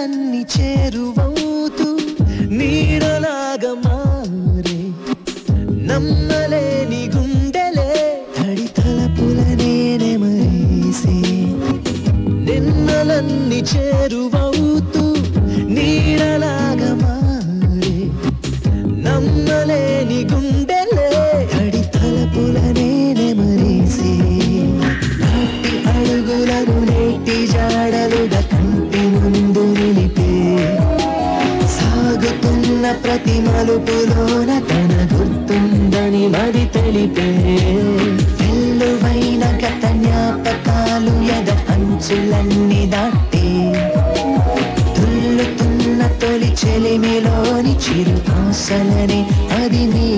నిన్నలన్నీ చేరువవుతూ నీడలాగా మారే నమ్మలేని గుండెలే తడి తలపులనే నెమరేసే నిన్నలన్నీ చేరువవుతూ నీడలాగా మారే నమ్మలేని గుండెలే తడి తలపులనే నెమరేసే నాటి అడుగులను నేటి జాడలుగా కంటి ముందు నిలిపే సాగుతున్న ప్రతి మలుపులోన తన గుర్తుందని మది తెలిపే వెల్లువైన గత జ్ఞాపకాలు ఎద అంచులన్నీ దాటే తుల్లుతున్న తొలి చెలిమిలోని చిరు ఆశలని అది నీ